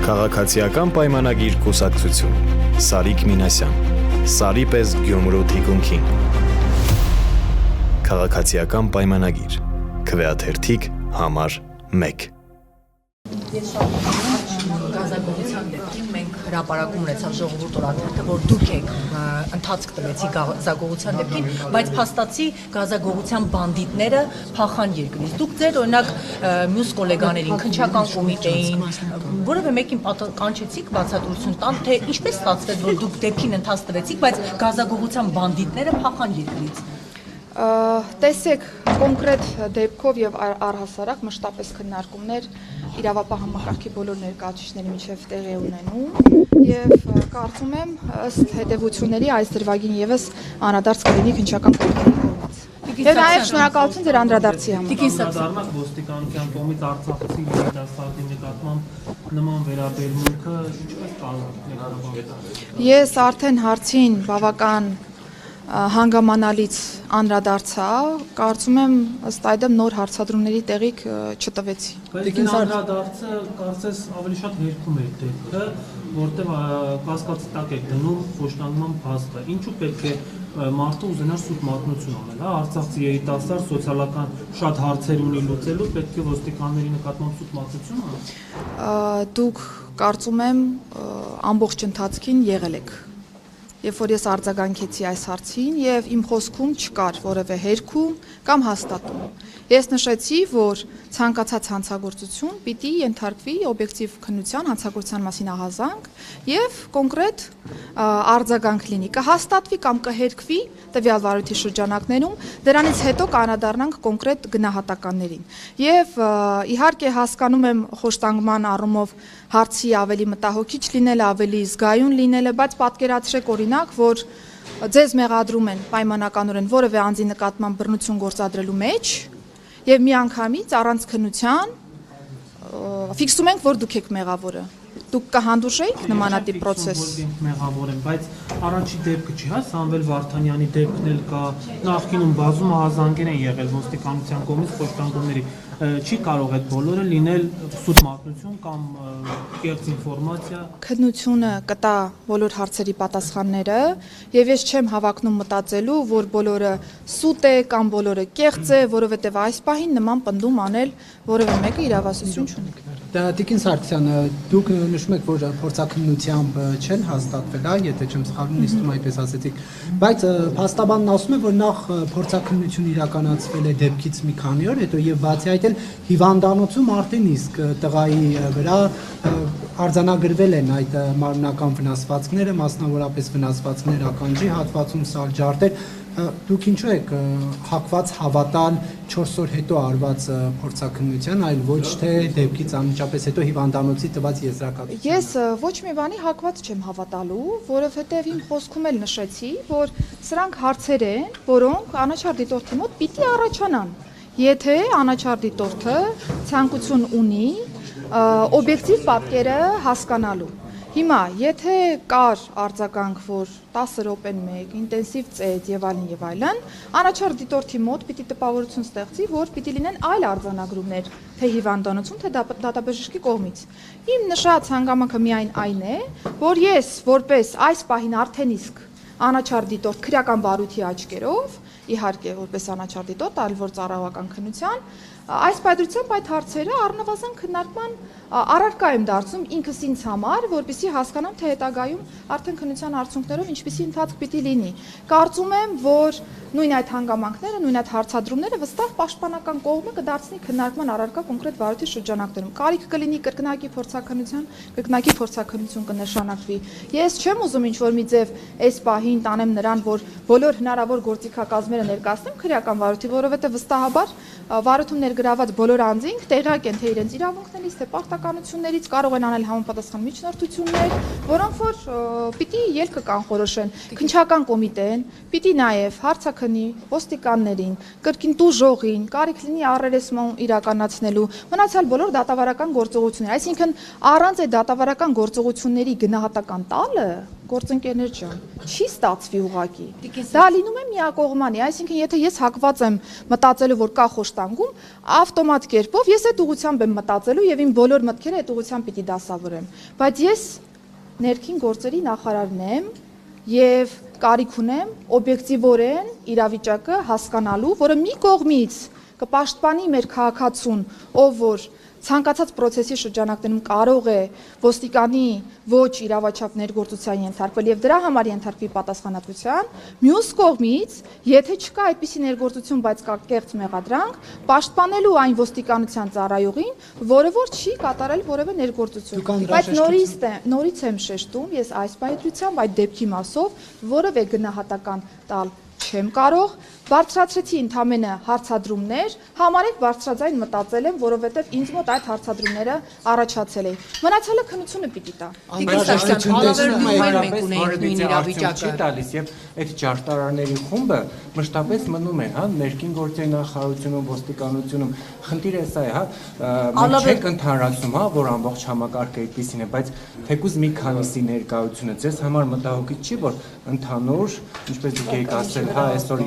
Քաղաքացիական պայմանագիր կուսակցություն Սարիկ Մինասյան Սարի պես Գյումրու թիկունքին Քաղաքացիական պայմանագիր Քվեաթերթիկ համար 1 Գազագործության դեպքին մենք հրապարակում ունեցավ ժողովուրդ օրաթերթը, որ դուք եք ընթացք տվեցի գազագործության դեպքին, բայց փաստացի գազագործության բանդիտները փախան երկրից։ Դուք ձեր օրինակ մյուս գոլեգաներին, քննչական կոմիտեին, որևէ մեկին կանչեցիք բացատրություն տալ, թե ինչպես ստացվեց, որ դուք դեպքին ընթացք տվեցիք, բայց գազագործության բանդիտները փախան երկրից։ Տեսեք կոնկրետ դեպքով եւ առհասարակ մշտապես քննարկումներ իրավապահ համակարգի բոլոր ներկայացուցիչների միջև տեղի ունենում եւ կարծում եմ ըստ հետեւությունների այս դրվագին եւս անդրադարձ կլինի քննչական կոմիտեի կողմից։ Եվ նաեւ շնորհակալություն ձեր անդրադարձի համար։ Դառնաք ոստիկանության կողմից Արցախցի երիտասարդի նկատմամբ նման վերաբերմունքը ինչպես կարող է։ Ես արդեն հարցին բավական հանգամանալից անդրադարձա, կարծում եմ ըստ այդմ նոր հարցադրումների տեղիք չտվեցի։ Բայց անդրադարձը կարծես ավելի շատ հերքում է դեպքը, որտեղ կասկածի տակ է դնում խոշտանգման փաստը։ Ինչու պետք է մարդը ուզենար սուտ մատնություն անել, հա, Արցախցի երիտասարդ սոցիալական շատ հարցեր ունի լուծելու, պետք է ոստիկանների նկատմամբ սուտ մատնություն անել։ Դուք կարծում եմ ամբողջ ընթացքին եղել եք։ Երբ որ ես արձագանքեցի այս հարցին եւ իմ խոսքում չկար որևէ հերքում կամ հաստատում։ Ես նշեցի, որ ցանկացած հանցագործություն պիտի ենթարկվի օբյեկտիվ քննության, հանցագործության մասին ահազանգ եւ կոնկրետ արձագանք լինի, կհաստատվի կամ կհերքվի տվյալ վարույթի շրջանակներում, դրանից հետո կանադառնանք կոնկրետ գնահատականներին։ Եվ իհարկե հասկանում եմ խոշտանգման առումով հարցի ավելի մտահոգիչ լինելը, ավելի զգայուն լինելը, բայց պատկերացրեք օրինակ, որ ձեզ մեղադրում են պայմանականորեն որևէ անձի նկատմամբ բռնություն գործադրելու մեջ եւ միանգամից առանց քննության ֆիքսում ենք, որ դուք եք մեղավորը։ Դուք կհանդուրժեիք նմանատիպ process։ Մեղավոր են, բայց առաջի դեպքը չի, հա, Սամվել Վարդանյանի դեպքն էլ կա, նախկինում բազում ահազանգեր են եղել ոստիկանության կողմից խոշտանգումների։ Չի կարող այդ բոլորը լինել սուտ մատնություն կամ կեղծ ինֆորմացիա։ Քննությունը կտա բոլոր հարցերի պատասխանները եւ ես չեմ հավակնում մտածելու, որ բոլորը սուտ է կամ բոլորը կեղծ է, որովհետեւ այս պահին նման պնդում անել որևէ մեկը իրավասություն չունի։ Տիկին Սարգսյան, դուք նշում եք, որ փորձաքննությամբ չեն հաստատվել, հա, եթե չեմ սխալվում, նիստում այդպես ասեցիք, բայց փաստաբանն ասում է, որ նախ փորձաքննություն իրականացվել է դեպքից մի քանի օր հետո եւ բացի այդ էլ հիվանդանոցում արդեն իսկ տղայի վրա արձանագրվել են այդ մարմնական վնասվածքները, մասնավորապես վնասվածքներ ականջի հատվածում, սալջարդեր։ Դուք ինչու եք հակված հավատալ 4 օր հետո արված փորձաքննության, այլ ոչ թե դեպքից անմիջապես հետո հիվանդանոցի տված եզրակացություն։ Ես ոչ մի բանի հակված չեմ հավատալու, որովհետև իմ խոսքում էլ նշեցի, որ սրանք հարցեր են, որոնք անաչառ դիտորդի մոտ պիտի առաջանան, եթե անաչառ դիտորդը ցանկություն ունի օբյեկտիվ պատկերը հասկանալու։ Հիմա, եթե կար արձագանք, որ 10 րոպեն մեկ, ինտենսիվ ծեծ եւ այլն, անաչառ դիտորդի մոտ պիտի տպավորություն ստեղծի, որ պիտի լինեն այլ արձանագրումներ, թե հիվանդանոցում, թե դատաբժշկի կողմից։ Իմ նշած հանգամանքը միայն այն է, որ ես որպես այս պահին արդեն իսկ անաչառ դիտորդ քրեական բարույթի աչքերով, իհարկե որպես անաչառ դիտորդ, այլ որ ծառայողական քննության, այս պայծրությամբ այդ հարցերը առնվազն քննարկման առարկա եմ դարձում ինքս ինձ համար, որպեսզի հասկանամ, թե հետագայում արդեն քննության արդյունքներով ինչպիսի ընթացք պիտի լինի։ Կարծում եմ, որ նույն այդ հանգամանքները, նույն այդ հարցադրումները վստահ պաշտպանական կողմը կդարձնի քննարկման առարկա կոնկրետ վարույթի շրջանակներում։ Կարիք կլինի կրկնակի փորձաքննություն կնշանակվի։ Ես չեմ ուզում ինչ-որ մի ձև այս պահին տանեմ նրան, որ բոլոր հնարավոր գործիքակազմերը ներկայացնեմ քրեական վարույթի, որովհետև վստահաբար վարույթում ներգրաված բոլոր անձինք տեղյակ են թե իրենց իրավունքներից, թե պարտականություններից, կարող են անել համապատասխան միջնորդություններ, որոնք որ պիտի ելքը կանխորոշեն։ Քննչական կոմիտեն պիտի նաև հարցաքննի ոստիկաններին, կրկին տուժողին, կարիք լինի առերեսում իրականացնելու, մնացյալ բոլոր դատավարական գործողություններ, այսինքն առանց այդ դատավարական գործողությունների գնահատական տալը գործընկերներ ջան, չի ստացվի ուղակի։ Դա լինում է միակողմանի, այսինքն եթե ես հակված եմ մտածելու, որ կա խոշտանգում, ավտոմատ կերպով ես այդ ուղղությամբ եմ մտածելու եւ իմ բոլոր մտքերը այդ ուղղությամբ պիտի դասավորեմ։ Բայց ես ներքին գործերի նախարարն եմ եւ կարիք ունեմ օբյեկտիվորեն իրավիճակը հասկանալու, որը մի կողմից կպաշտպանի մեր քաղաքացուն, ով որ ցանկացած process-ի շրջանակներում կարող է ոստիկանի ոչ իրավաչափ ներգործության ենթարկվել եւ դրա համար ենթարկվի պատասխանատվության, մյուս կողմից, եթե չկա այդպիսի ներգործություն, բայց կա կեղծ մեղադրանք, պաշտպանելու այն ոստիկանության ծառայողին, որը որ չի կատարել որևէ ներգործություն։ Բայց նորից եմ շեշտում, ես այս բայդրությամբ այդ դեպքի մասով որևէ գնահատական տալ չեմ կարող, բարձրացրեցի ընդամենը հարցադրումներ, համարեք բարձրաձայն մտածել եմ, որովհետև ինձ մոտ այդ հարցադրումները առաջացել էին։ Մնացյալը քննությունը պիտի տա։ Չի տալիս եւ այդ ջարդարարների խումբը մշտապես մնում է, հա, ներքին գործերի նախարարությունում, ոստիկանությունում։ Խնդիրը էսա է, հա, մենք չենք ընդհանրացնում, հա, որ ամբողջ համակարգը այդպեսին է, բայց թեկուզ մի քանիսի ներկայությունը ձեզ համար մտահոգիչ չի, որ ընդհանուր, ինչպես դուք եք ասել, հա, այսօր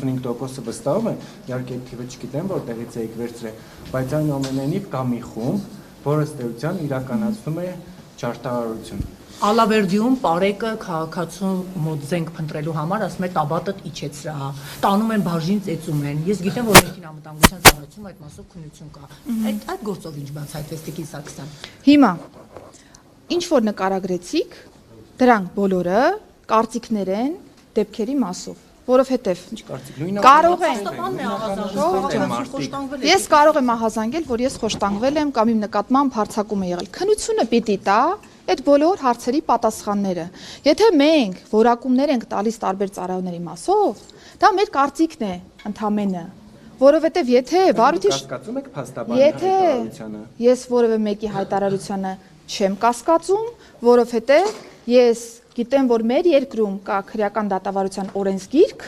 75%-ը վստահում են, իհարկե թիվը չգիտեմ որտեղից եք վերցրել, բայց այնուամենայնիվ կա մի խումբ, որը ըստ էության իրականացնում է ջարդարարություն։ Ալավերդիում Պարեկը քաղաքացու մոտ զենք փնտրելու համար ասում է տաբատը իջեցրա, տանում են բաժին ծեծում են։ Ես գիտեմ, որ ներքին անվտանգության ծառայությունում այդ մասով քննություն կա։ Այդ գործով ինչ բացահայտվեց Տիկին Սարգսյան։ Հիմա ինչ որ նկարագրեցիք, դրանք բոլորը կարծիքներ են դեպքերի մասով, որովհետև կարող են ես կարող եմ ահազանգել, որ ես խոշտանգվել եմ կամ իմ նկատմամբ հարձակում է եղել։ Քննությունը պիտի տա այդ բոլոր հարցերի պատասխանները։ Եթե մենք որակումներ ենք տալիս տարբեր ծառայողների մասով, դա մեր կարծիքն է ընդամենը, որովհետև եթե վարույթի կասկածում եք փաստաբանի հայտարարությանը։ Ես որևէ մեկի հայտարարությանը չեմ կասկածում, որովհետև ես գիտեմ, որ մեր երկրում կա քրեական դատավարության օրենսգիրք,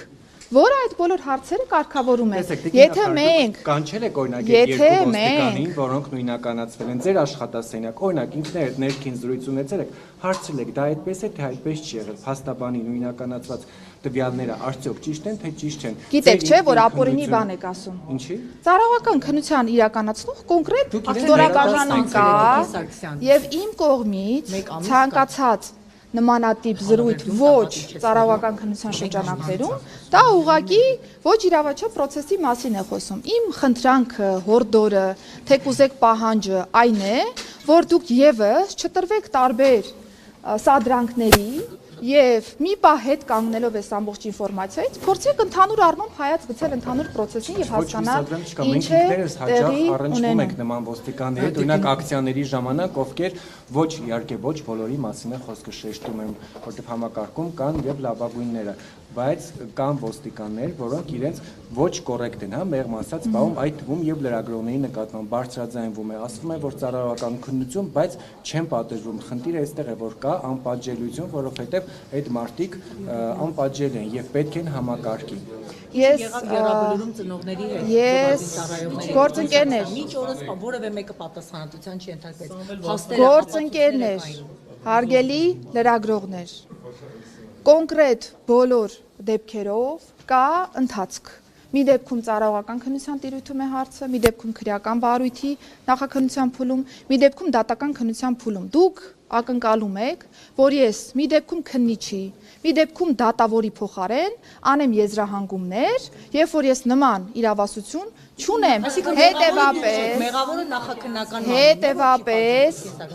որը այդ բոլոր հարցերը կարգավորում է։ Եթե մենք կանչել եք օրինակ երկու ոստիկանին, որոնք նույնականացվել են ձեր աշխատասենյակ, օրինակ ինքներդ ներքին զրույց ունեցել եք, հարցրել եք, դա այդպես է, թե այդպես չի եղել, փաստաբանի նույնականացված տվյալները արդյոք ճիշտ են, թե ճիշտ չեն։ Գիտեք, չէ, որ ապօրինի բան եք ասում։ Ինչի՞։ Ծառայողական քննության իրականացնող կոնկրետ ստորաբաժանում կա եւ իմ կողմից ցանկացած նմանատիպ զրույթ ոչ ծառայողական քննության շրջանակներում, դա ուղղակի ոչ իրավաչափ process-ի մասին է խոսում։ Իմ խնդրանքը, հորդորը, թեկուզեք պահանջը այն է, որ դուք եւս չտրվեք տարբեր սադրանքների եւ մի պահ հետ կանգնելով այս ամբողջ ինֆորմացիայից, փորձեք ընդհանուր առմամբ հայաց գցել ընդհանուր process-ին եւ հասկանալ ինչ է տեղի ունենում։ Մենք նման ոստիկանների, օրինակ ակցիաների ժամանակ, ովքեր ոչ իհարկե ոչ բոլորի մասին է խոսքը, շեշտում եմ, որտեղ համակարգում կան եւ լավագույնները, բայց կան ոստիկաններ, որոնք իրենց ոչ կոռեկտ են, հա, մեղմ ասած, բաղում այդ թվում եւ լրագրողների նկատմամբ բարձրաձայնվում է, ասվում է, որ ծառայողական քննություն, բայց չեն պատժվում։ Խնդիրը այստեղ է, որ կա անպատժելիություն, որովհետեւ այդ մարդիկ անպատժել են եւ պետք են համակարգի։ Ես գերաբոլորում ծնողների հետ գործընկերներ, ինչ օրս որևէ մեկը պատասխանատվության չի ենթարկվել։ Գործընկերներ, հարգելի լրագրողներ, կոնկրետ բոլոր դեպքերով կա ընթացք։ Մի դեպքում ծառայողական քննության տիրույթում է հարցը, մի դեպքում քրեական բարույթի նախաքննության փուլում, մի դեպքում դատական քննության փուլում։ Դուք ակնկալում եք, որ ես մի դեպքում քննիչի, մի դեպքում դատավորի փոխարեն անեմ եզրահանգումներ, երբ որ ես նման իրավասություն չունեմ, հետևաբար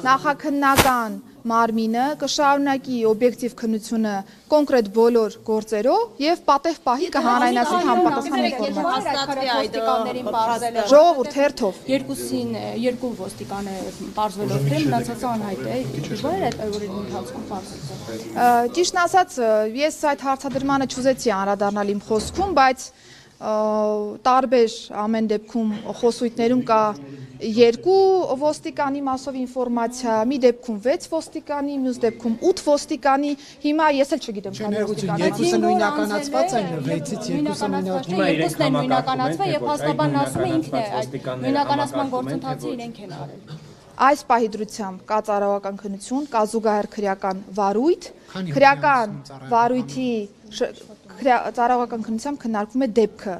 նախաքննական մարմինը կշարունակի օբյեկտիվ քննությունը կոնկրետ բոլոր գործերով եւ պատեհ պահի կհանրայնացնի համապատասխան ինֆորմացիա։ Ժողովուրդ հերթով երկու ոստիկան է բարձվելով թե մնացածը անհայտ է։ Դժվար է այդ օրերի ընթացքում բարձրացնել։ Ճիշտն ասած, ես այդ հարցադրմանը չուզեցի անդրադառնալ իմ խոսքում, բայց տարբեր ամեն դեպքում խոսույթներում կա երկու ոստիկանի մասով ինֆորմացիա, մի դեպքում 6 ոստիկանի, մյուս դեպքում 8 ոստիկանի, հիմա ես էլ չգիտեմ քանի ոստիկանի։ Երկուսը նույնականացված են, 6-ից երկուսը նույնականացված եւ փաստաբանն ասում է ինքն է այդ նույնականացման գործընթացը իրենք են արել։ Այս պահի դրությամբ կա ծառայողական քննություն, կա զուգահեռ քրեական վարույթ, քրեական վարույթի ծառայողական քննությամբ քննարկվում է դեպքը։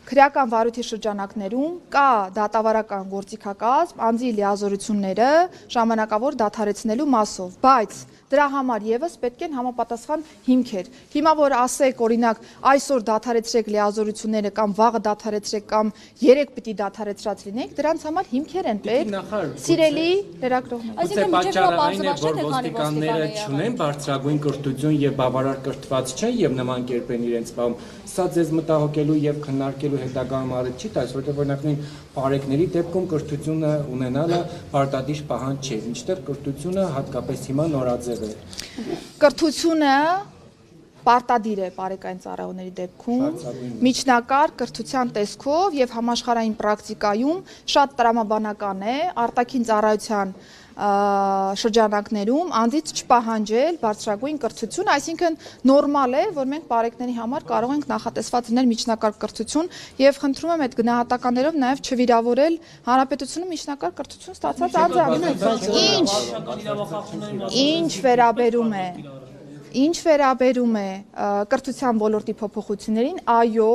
Քրեական վարույթի շրջանակներում կա դատավարական գործիքակազմ, անձի լիազորությունները ժամանակավոր դադարեցնելու մասով, բայց դրա համար եւս պետք են համապատասխան հիմքեր։ Հիմա որ ասեք, օրինակ, այսօր դադարեցրեք լիազորությունները կամ վաղը դադարեցրեք կամ երեք պիտի դադարեցրած լինեք, դրանց համար հիմքեր են պետք։ Սիրելի լրագրողներ։ Այսինքն պատճառը այն է, որ ոստիկանները չունեն բարձրագույն կրթություն եւ բավարար կրթված չեն եւ նման կերպ են իրենց պահում։ Սա ձեզ մտահոգելու եւ քննարկելու հետագայում առիթ չի տալիս, որտեղ օրինակ նույն բարեկների դեպքում կրթությունը ունենալը պարտադիր պահանջ չէ, ինչտեղ կրթությունը հատկապես հիմա նորաձև է։ Կրթությունը պարտադիր է բարեկային ծառայողների դեպքում, միջնակարգ կրթության տեսքով եւ համաշխարհային պրակտիկայում շատ տրամաբանական է արտաքին ծառայության շրջանակներում անձից չպահանջել բարձրագույն կրթություն, այսինքն նորմալ է, որ մենք բարեկների համար կարող ենք նախատեսված լինել միջնակարգ կրթություն եւ խնդրում եմ այդ գնահատականներով նաեւ չվիրավորել հանրապետությունը միջնակարգ կրթություն ստացած անձանց։ Ինչ վերաբերում է կրթության ոլորտի փոփոխություններին, այո,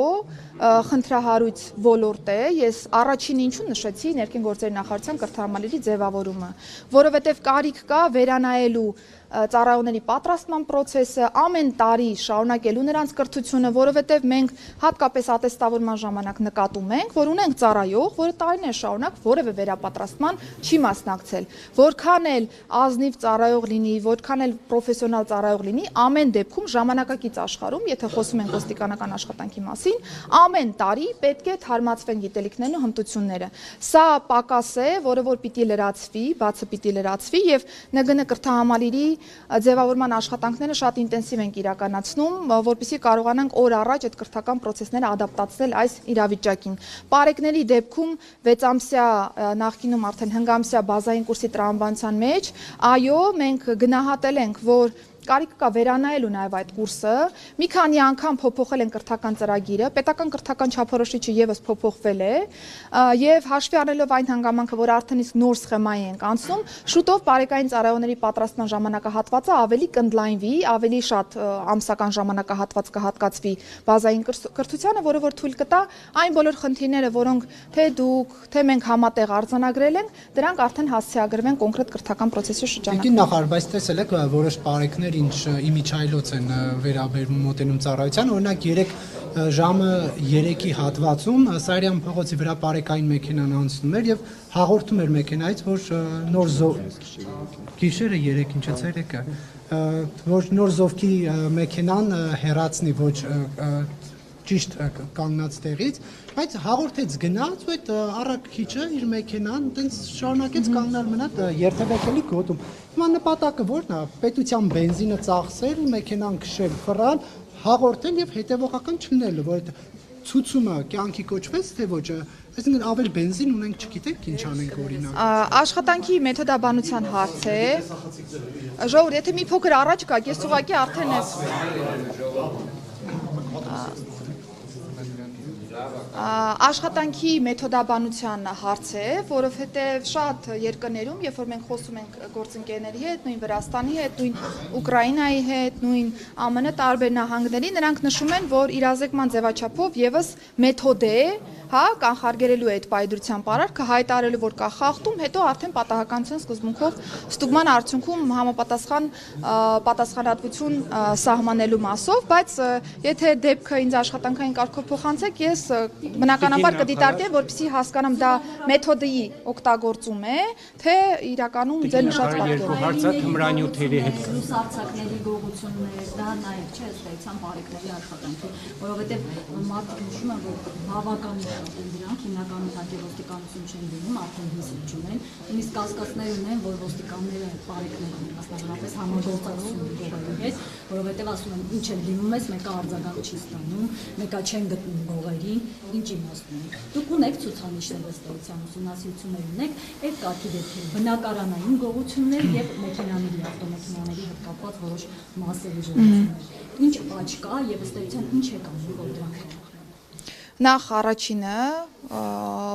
խնդրահարույց ոլորտ է, ես առաջին ինչու նշեցի ներքին գործերի նախարարության կրթահամալիրի ձևավորումը, որովհետև կարիք կա վերանայելու ծառայողների պատրաստման process-ը, ամեն տարի շարունակելու նրանց կրթությունը, որովհետև մենք հատկապես ատեստավորման ժամանակ նկատում ենք, որ ունենք ծառայող, որը տարիներ շարունակ որևէ վերապատրաստման չի մասնակցել, որքան էլ ազնիվ ծառայող լինի, որքան էլ պրոֆեսիոնալ ծառայող լինի, ամեն դեպքում ժամանակակից աշխարհում, եթե խոսում ենք ոստիկանական աշխատանքի մասին, ամեն տարի պետք է թարմացվեն գիտելիքներն ու հմտությունները։ Սա պակաս է, որը որ պիտի լրացվի, բացը պիտի լրացվի եւ ՆԳՆ կրթահամալիրի ձևավորման աշխատանքները շատ ինտենսիվ ենք իրականացնում, որպեսզի կարողանանք օր առաջ այդ կրթական process-ները ադապտացնել այս իրավիճակին։ Պարեկների դեպքում 6 ամսյա նախկինում արդեն հնգամսյա բազային կուրսի տրամաբանության մեջ, այո, մենք գնահատել ենք, որ կարիք կա վերանայելու նաև այդ կուրսը, մի քանի անգամ փոփոխել են կրթական ծրագիրը, պետական կրթական չափորոշիչը եւս փոփոխվել է, եւ հաշվի առնելով այն հանգամանքը, որ արդեն իսկ նոր սխեմայի ենք անցնում, շուտով բարեկային ծառայողների պատրաստման ժամանակահատվածը ավելի կընդլայնվի, ավելի շատ ամսական ժամանակահատված կհատկացվի բազային կրթությանը, որը որ թույլ կտա այն բոլոր խնդիրները, որոնք թե դուք, թե մենք համատեղ արձանագրել ենք, դրանք արդեն հասցեագրվեն կոնկրետ կրթական process-ի շրջանակում։ Նախարար, բայց տեսել եք որոշ բարեկներ ինչ իմիջայլոց են վերաբերում մոտենում ծառայության, օրինակ 3 ժամը 3-ի հատվածում Սարյան փողոցի վրա բարեկային մեքենան անցնում էր եւ հաղորդում էր մեքենայից, որ նոր գիշերը 3 ինչը ցերեկը, որ նոր զովքի մեքենան հեռացնի ոչ ճիշտ կանգնած տեղից, բայց հաղորդեց գնաց ու այդ առաքիչը իր մեքենան տենց շարունակեց կանգնել մնալ երթևեկելի գոտում։ Հիմա նպատակը ո՞րն է, պետության բենզինը ծախսել, մեքենան քշել, ֆռալ, հաղորդել եւ հետեւողական չլինելը, որ այդ ցուցումը կյանքի կոչվեց թե ոչ, այսինքն ավել բենզին ունենք, չգիտենք ինչ անենք օրինակ։ Աշխատանքի մեթոդաբանության հարց է։ Ժողովուրդ, եթե մի փոքր առաջ գաք, ես ուղղակի արդեն ես աշխատանքի մեթոդաբանության հարց է, որովհետև շատ երկրներում, երբ որ մենք խոսում ենք գործընկերների հետ, նույն Վրաստանի հետ, նույն Ուկրաինայի հետ, նույն ԱՄՆ տարբեր նահանգների, նրանք նշում են, որ իրազեկման ձևաչափով եւս մեթոդ է, հա, կանխարգելելու այդ պայդրության պարարքը, հայտարարելու, որ կա խախտում, հետո արդեն պատահականության սկզբունքով ստուգման արդյունքում համապատասխան պատասխանատվություն սահմանելու մասով, բայց եթե դեպքը ինձ աշխատանքային կարգով փոխանցեք, ես բնականաբար կդիտարկեմ, որպեսզի հասկանամ դա մեթոդի օգտագործում է, թե իրականում ձեր նշած պատկերը։ Լուսարձակների գողություններ, դա նաև չէ ստեղծան բարեկների աշխատանքի, որովհետև մարդիկ նշում են, որ բավականին շատ են դրանք, հիմնականում ոստիկանություն չեն լինում, արդեն հիստ չունեն, նույնիսկ կասկածներ ունեն, որ ոստիկանները բարեկներ են, մասնավորապես համագործակցություն գողերի հետ, որովհետև ասում են, ինչ են լինում ես, մեկը արձագանք չի ստանում, մեկը չեն գտնում գողերին, ինչ իմաստում է։ Դուք ունեք ցուցանիշներ ըստեյության ուսումնասիրություններ ունեք, այդ կարգի դեպքեր, բնակարանային գողություններ եւ մեքենաների, ավտոմեքենաների հետ կապված որոշ մասերի ժողովություններ։ Ինչ աճ կա եւ ըստեյության ինչ է կանում, որ դրանք Նախ առաջինը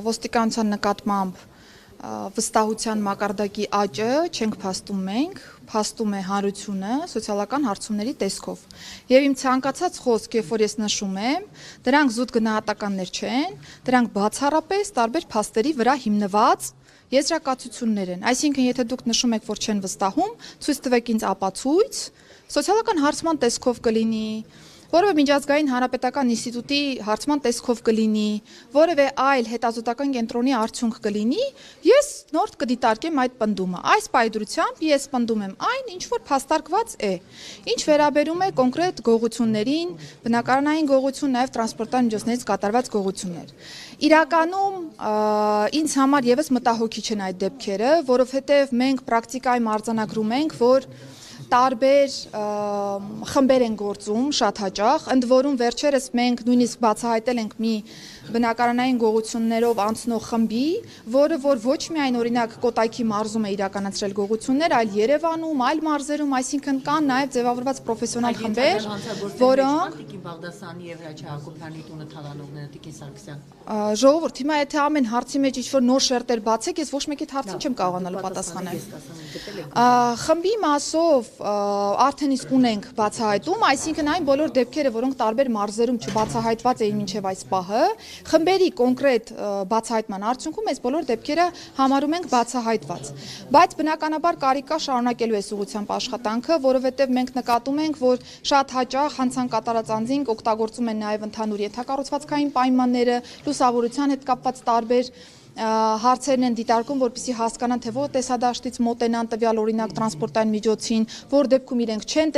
ոստիկանության նկատմամբ վստահության մակարդակի աճը չենք փաստում մենք, փաստում է հանրությունը սոցիալական հարցումների տեսքով։ Եվ իմ ցանկացած խոսք, երբ որ ես նշում եմ, դրանք զուտ գնահատականներ չեն, դրանք բացառապես տարբեր փաստերի վրա հիմնված եզրակացություններ են։ Այսինքն, եթե դուք նշում եք, որ չեն վստահում, ցույց տվեք ինձ ապացույց, սոցիալական հարցման տեսքով կլինի, որևէ միջազգային հանրապետական ինստիտուտի հարցման տեսքով կլինի, որևէ այլ հետազոտական կենտրոնի արդյունք կլինի, ես նոր կդիտարկեմ այդ պնդումը։ Այս պայդրությամբ ես պնդում եմ այն, ինչ որ փաստարկված է։ Ինչ վերաբերում է կոնկրետ գողություններին, բնակարանային գողություն, նաև տրանսպորտային միջոցներից կատարված գողություններ։ Իրականում ինձ համար եւս մտահոգիչ են այդ դեպքերը, որովհետեւ մենք պրակտիկայում արձանագրում ենք, որ տարբեր խմբեր են գործում շատ հաճախ, ընդ որում վերջերս մենք նույնիսկ բացահայտել ենք մի բնակարանային գողություններով անցնող խմբի, որը որ ոչ միայն օրինակ Կոտայքի մարզում է իրականացրել գողություններ, այլ Երևանում, այլ մարզերում, այսինքն կան նաև ձևավորված պրոֆեսիոնալ խմբեր, որոնք Տիկին Բաղդասարյանի եւ Հրաչյա Հակոբյանի տունը թալանողները Տիկին Սարգսյան։ Ժողովուրդ, հիմա եթե ամեն հարցի մեջ ինչ-որ նոր շերտեր բացեք, ես ոչ մեկի հարցին չեմ կարողանալու պատասխանել։ Խմբի մասով արդեն իսկ ունենք բացահայտում, այսինքն այն բոլոր դեպքերը, որոնք տարբեր մարզերում չբացահայտված էին մինչև այս պահը, խմբերի կոնկրետ բացահայտման արդյունքում այս բոլոր դեպքերը համարում ենք բացահայտված։ Բայց բնականաբար կարիք կա շարունակելու այս ուղղությամբ աշխատանքը, որովհետև մենք նկատում ենք, որ շատ հաճախ հանցանք կատարած անձինք օգտագործում են նաև ընդհանուր ենթակառուցվածքային պայմանները, լուսավորության հետ կապված տարբեր հարցերն են դիտարկում, որպեսզի հասկանան, թե որ տեսադաշտից մոտենան տվյալ օրինակ տրանսպորտային միջոցին, որ դեպքում իրենք չեն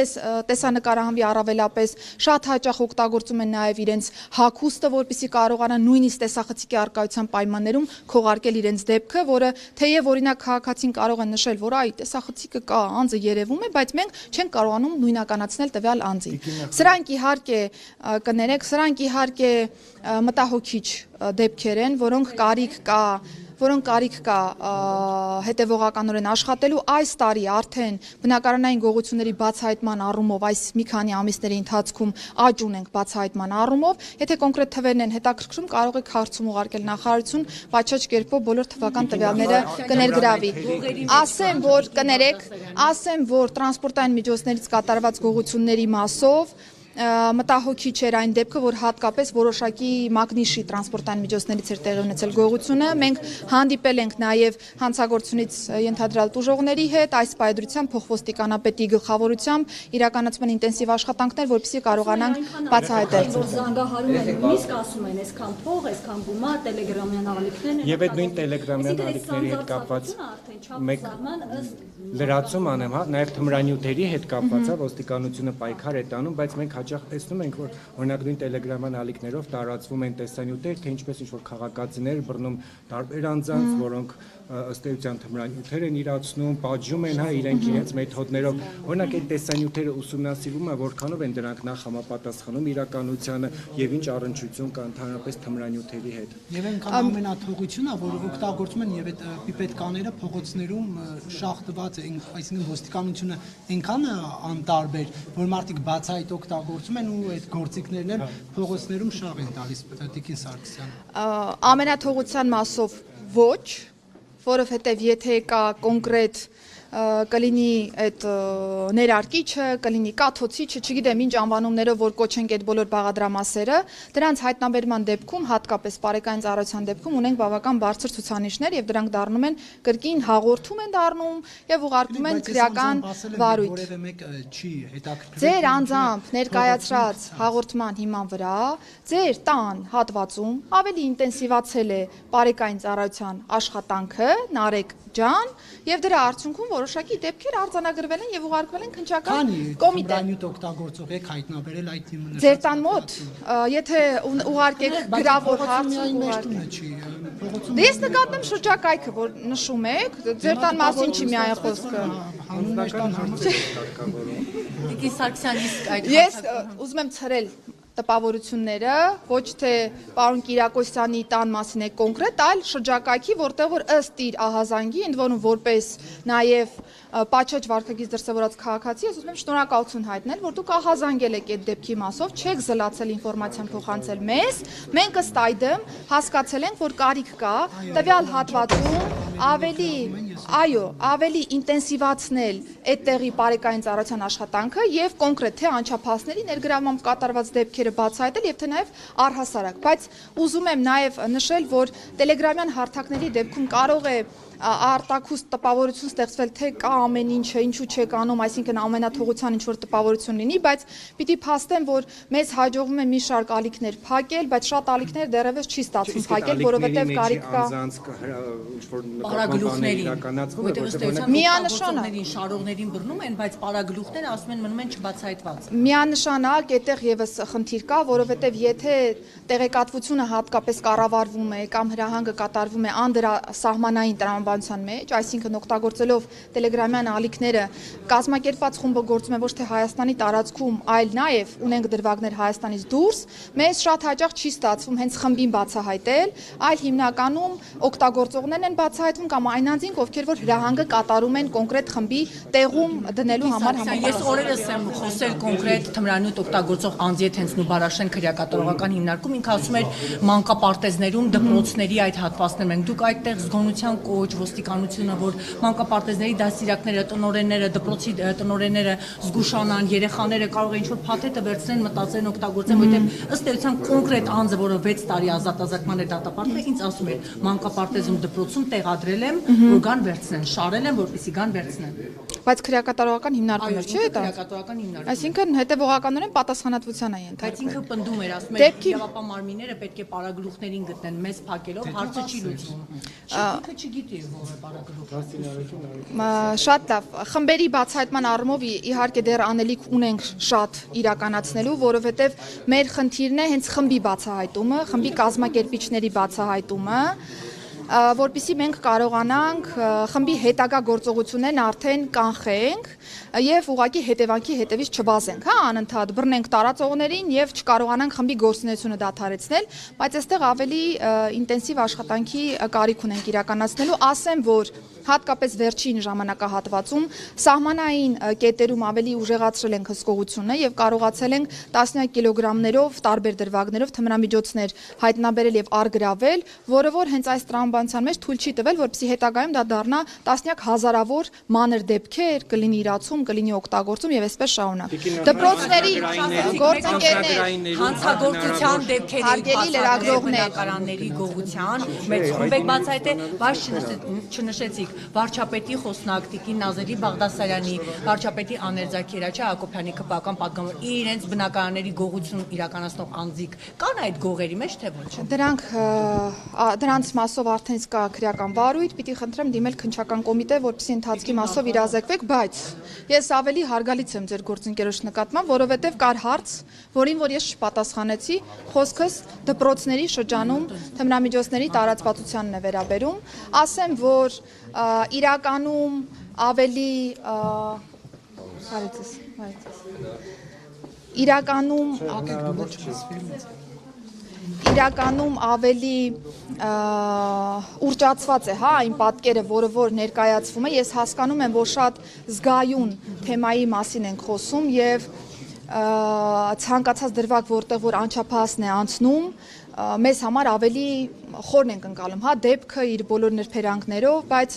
տեսանկարահանվի առավելապես, շատ հաճախ օգտագործում են նաև իրենց հագուստը, որպեսզի կարողանան նույնիսկ տեսախցիկի առկայության պայմաններում քողարկել իրենց դեպքը, որը թեև օրինակ քաղաքացին կարող է նշել, որ այ տեսախցիկը կա, անձը երևում է, բայց մենք չենք կարողանում նույնականացնել տվյալ անձին։ Սրանք իհարկե կներեք, սրանք իհարկե մտահոգիչ դեպքեր են, որոնք կարիք կա հետևողականորեն աշխատելու։ Այս տարի արդեն բնակարանային գողությունների բացահայտման առումով այս մի քանի ամիսների ընթացքում աճ ունենք բացահայտման առումով։ Եթե կոնկրետ թվերն են հետաքրքրում, կարող եք հարցում ուղարկել նախարարություն, պատշաճ կերպով բոլոր թվական տվյալները կներգրավի։ Ասեմ, որ տրանսպորտային միջոցներից կատարված գողությունների մասով մտահոգիչ էր այն դեպքը, որ հատկապես որոշակի մագնիշի տրանսպորտային միջոցներից էր տեղի ունեցել գողությունը։ Մենք հանդիպել ենք նաև հանցագործությունից ենթադրյալ տուժողների հետ, այս պայդրությամբ փոխոստիկանապետի գլխավորությամբ իրականացման ինտենսիվ աշխատանքներ, որպեսզի կարողանանք բացահայտել։ Որ զանգահարում են, նույնիսկ ասում են, այսքան փող, այսքան գումար, տելեգրամյան աղալիքներն են։ Եվ այդ նույն տելեգրամյան աղալիքների հետ կապված մեկ լրացում անեմ, հա, նաև թմրանյութերի հետ կապված է, ոստիկանությունը պայքար է տանում, բայց մենք հաճախ տեսնում ենք, որ օրինակ նույն տելեգրաման ալիքներով տարածվում են տեսանյութեր, թե ինչպես ինչ-որ քաղաքացիներ բռնում տարբեր անձանց, որոնք ըստ էության թմրանյութեր են իրացնում, պատժում են, հա, իրենց մեթոդներով։ Օրինակ այդ տեսանյութերը ուսումնասիրվում է, որքանով են դրանք նախ համապատասխանում իրականությանը եւ ինչ առնչություն կա ընդհանրապես թմրանյութերի հետ։ Եվ այնքան ամենաթողությունն է, որ օգտագործում են եւ այդ պիպետկաները փողոցներում շախտված է, այսինքն ոստիկանությունը այնքան անտարբեր, որ մարդիկ բացահայտ օգտագործում են ու այդ գործիքներն էլ փողոցներում շաղ են տալիս Տիկին Սարգսյանը։ Ամենաթողության մասով ոչ, որովհետև եթե կա կոնկրետ կլինի այդ ներարկիչը, կլինի կաթոցիչը, չգիտեմ ինչ անվանումներով որ կոչենք այդ բոլոր բաղադրամասերը, դրանց հայտնաբերման դեպքում, հատկապես բարեկային ծառայության դեպքում ունենք բավական բարձր ցուցանիշներ եւ դրանք դառնում են կրկին հաղորդում են դառնում եւ ուղարկվում են քրեական վարույթ։ Որևէ մեկ չի հետաքրքրել։ Ձեր անձամբ ներկայացրած հաղորդման հիման վրա ձեր տան հատվածում ավելի ինտենսիվացել է բարեկային ծառայության աշխատանքը, Նարեկ ջան, եւ դրա արդյունքում որոշակի դեպքեր արձանագրվել են եւ ուղարկվել են քննչական կոմիտե։ Թմրանյութ օգտագործող եք հայտնաբերել այդ թիմը։ Ձեր տան մոտ, եթե ուղարկեք գրավոր հարց, դե ես նկատեմ շրջակայքը, որ նշում եք, ձեր տան մասին չի միայն խոսքը։ Տիկին Սարգսյան իսկ այդ Ես ուզում եմ ցրել տպավորությունները, ոչ թե պարոն Կիրակոսյանի տան մասին է կոնկրետ, այլ շրջակայքի, որտեղ որ ըստ իր ահազանգի, ընդ որում որպես նաև պատշաճ վարքագիծ դրսևորած քաղաքացի, ես ուզում եմ շնորհակալություն հայտնել, որ դուք ահազանգել եք այդ դեպքի մասով, չեք զլացել ինֆորմացիան փոխանցել մեզ, մենք ըստ այդմ հասկացել ենք, որ կարիք կա տվյալ հատվածում ավելի ինտենսիվացնել այդտեղի բարեկային ծառայության աշխատանքը եւ կոնկրետ թե անչափահասների ներգրավմամբ կատարված դեպքերը բացահայտել եւ թե նաեւ առհասարակ, բայց ուզում եմ նաեւ նշել, որ տելեգրամյան հարթակների դեպքում կարող է արտակուստ տպավորություն ստեղծվել, թե կա ամեն ինչը, ինչու չէ կանում, այսինքն ամենաթողության ինչ որ տպավորություն լինի, բայց պիտի փաստեմ, որ մեզ հաջողվում է մի շարք ալիքներ փակել, բայց շատ ալիքներ դեռևս չի ստացվում փակել, որովհետև կարիք կա միանշանակ շարողներին բռնում են, բայց պարագլուխները ասում են մնում են չբացահայտված։ Միանշանակ այդտեղ եւս խնդիր կա, որովհետև եթե տեղեկատվությունը հատկապես կառավարվում է կամ հրահանգը կատարվում է անդրասահմանային տրամաբանության մեջ, այսինքն օգտագործելով տելեգրամյան ալիքները, կազմակերպված խումբը գործում է ոչ թե Հայաստանի տարածքում, այլ նաև ունենք դրվագներ Հայաստանից դուրս, մեզ շատ հաճախ չի ստացվում հենց խմբին բացահայտել, այլ հիմնականում օգտագործողներն են բացահայտվում կամ այն անձինք, ովքեր որ հրահանգը կատարում են կոնկրետ խմբի տեղում դնելու համար Ես օրերս եմ խոսել կոնկրետ թմրանյութ օգտագործող անձի հետ հենց Նուբարաշեն քրեակատարողական հիմնարկում, ինքը ասում էր մանկապարտեզներում դպրոցների այդ հատվածներում են, դուք այդտեղ զգոնության կոչ, ոստիկանությունը, որ մանկապարտեզների դաստիարակները, տնօրենները, դպրոցի տնօրենները զգուշանան, երեխաները կարող են ինչ-որ փաթեթը վերցնեն, մտածեն, օգտագործեն, որովհետև ըստ էության կոնկրետ անձը, որը 6 տարի ազատազրկման է դատապարտվել, ինձ ասում էր մանկապարտեզում դպրոցում տեղադրել եմ, որ գան վերցնեն, շարել եմ, որպեսզի գան վերցնեն։ Բայց քրեակատարողական հիմնարկումներ չէ՞ դա։ Քրեակատարողական հիմնարկում։ Այսինքն հետևողականորեն պատասխանատվության է Բայց ենթարկվում։ ինքը պնդում էր, ասում էր, իրավապահ մարմինները պետք է պարագլուխներին գտնեն, մեզ փակելով հարցը չի լուծվում։ Ինքը չգիտի ով է պարագլուխը։ Շատ լավ։ Խմբերի բացահայտման առումով իհարկե դեռ անելիք ունենք շատ իրականացնելու, որովհետև մեր խնդիրն է հենց խմբի բացահայտումը, խմբի կազմակերպիչների բացահայտումը, որպեսզի մենք կարողանանք խմբի հետագա գործողություններն արդեն կանխենք եւ ուղղակի հետևանքի հետևից չբազենք, հա, անընդհատ բռնենք տարածողներին եւ չկարողանանք խմբի գործունեությունը դադարեցնել, բայց այստեղ ավելի ինտենսիվ աշխատանքի կարիք ունենք իրականացնելու, ասեմ, որ հատկապես վերջին ժամանակահատվածում սահմանային կետերում ավելի ուժեղացրել ենք հսկողությունը եւ կարողացել ենք տասնյակ կիլոգրամներով տարբեր դրվագներով թմրամիջոցներ հայտնաբերել եւ առգրավել, որը որ հենց այս տրամաբանության մեջ թույլ չի տվել, որպեսզի հետագայում դա դառնա տասնյակ հազարավոր մանր դեպքեր, կլինի իրացում, կլինի օգտագործում եւ այսպես շարունակ։ Դպրոցների գործընկերներ, հանցագործության դեպքերի բացահայտողների գողության մեծ խումբ եք բացահայտել, բայց չնշեցիք վարչապետի խոսնակ Տիկին Նազելի Բաղդասարյանի, վարչապետի Աներձա Հակոբյանի քպական պատգամավոր իրենց բնակարանների գողություն իրականացնող անձիկ կան այդ գողերի մեջ թե ոչ։ Դրանց մասով արդեն կա քրեական վարույթ, պիտի խնդրեմ դիմել քննչական կոմիտե, որպեսզի ընթացքի մասով իրազեկվեք, բայց ես ավելի հարգալից եմ ձեր գործընկերոջ նկատմամբ, որովհետև կար հարց, որին որ ես չպատասխանեցի, խոսքս դպրոցների շրջանում թմրամիջոցների տարածվածությանն է վերաբերում, ասեմ, որ իրականում ավելի իրականում ավելի ուռճացված է, հա, այն պատկերը, որը որ ներկայացվում է, ես հասկանում եմ, որ շատ զգայուն թեմայի մասին ենք խոսում եւ ցանկացած դրվագ, որտեղ որ անչափահասն է անցնում, մեզ համար ավելի խորն ենք ընկալում, հա, դեպքը իր բոլոր նրբերանգներով, բայց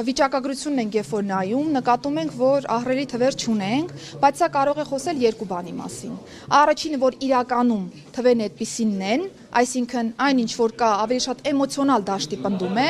վիճակագրությունն ենք երբ որ նայում, նկատում ենք, որ ահռելի թվեր չունենք, բայց սա կարող է խոսել երկու բանի մասին։ Առաջինը, որ իրականում թվերն այդպիսինն են, այսինքն այն ինչ որ կա ավելի շատ էմոցիոնալ դաշտի պնդում է,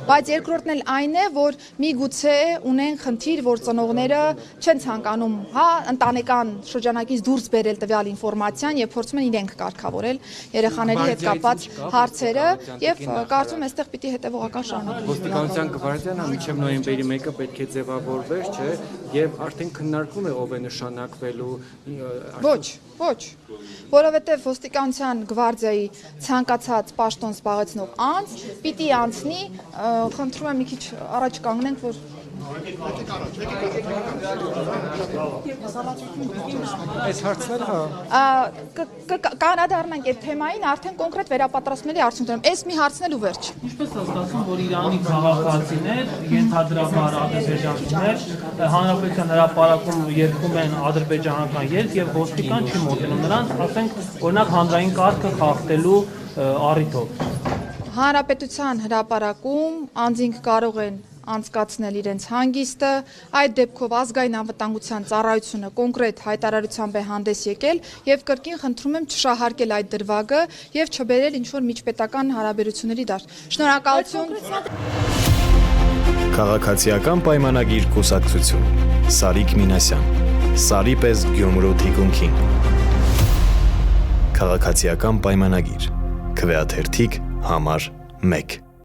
բայց երկրորդն էլ այն է, որ միգուցե ունեն խնդիր, որ ծնողները չեն ցանկանում, հա, ընտանեկան շրջանակից դուրս բերել տվյալ ինֆորմացիան եւ փորձում են իրենք կարգավորել երեխաների հետ կապված հարցերը եւ կարծում եմ այստեղ պիտի հետեւողական շարունակվի։ Ոստիկանության գվարդիան մինչև նոյեմբերի 1-ը պետք է ձևավորվեր, չէ, եւ արդեն քննարկվում է ով է նշանակվելու։ Ոչ, որովհետեւ ոստիկանության գվարդիայի ցանկացած պաշտոն զբաղեցնող անձ պիտի անցնի, խնդրում եմ մի քիչ առաջ կանգնենք, որ Այս հարցները կանադառնանք այդ թեմային արդեն կոնկրետ վերապատրաստումների արդյունքներում։ Այս մի հարցն էլ ու վերջ։ Ինչպես է ստացվում, որ Իրանի քաղաքացիներ, ենթադրաբար ադրբեջանցիներ, հանրապետության հրապարակում երգում են ադրբեջանական երգ եւ ոստիկան չի մոտենում նրանց, ասենք, օրինակ հանրային կարգը խախտելու առիթով։ Հանրապետության հրապարակում անձինք կարող են անցկացնել իրենց հանգիստը, այդ դեպքով ազգային անվտանգության ծառայությունը կոնկրետ հայտարարությամբ է հանդես եկել եւ կրկին խնդրում եմ չշահարկել այդ դրվագը եւ չբերել ինչ-որ միջպետական հարաբերությունների դաշտ։ Շնորհակալություն։ Քաղաքացիական պայմանագիր կուսակցություն Սարիկ Մինասյան Սարի պես Գյումրու թիկունքին Քաղաքացիական պայմանագիր Քվեաթերթիկ համար 1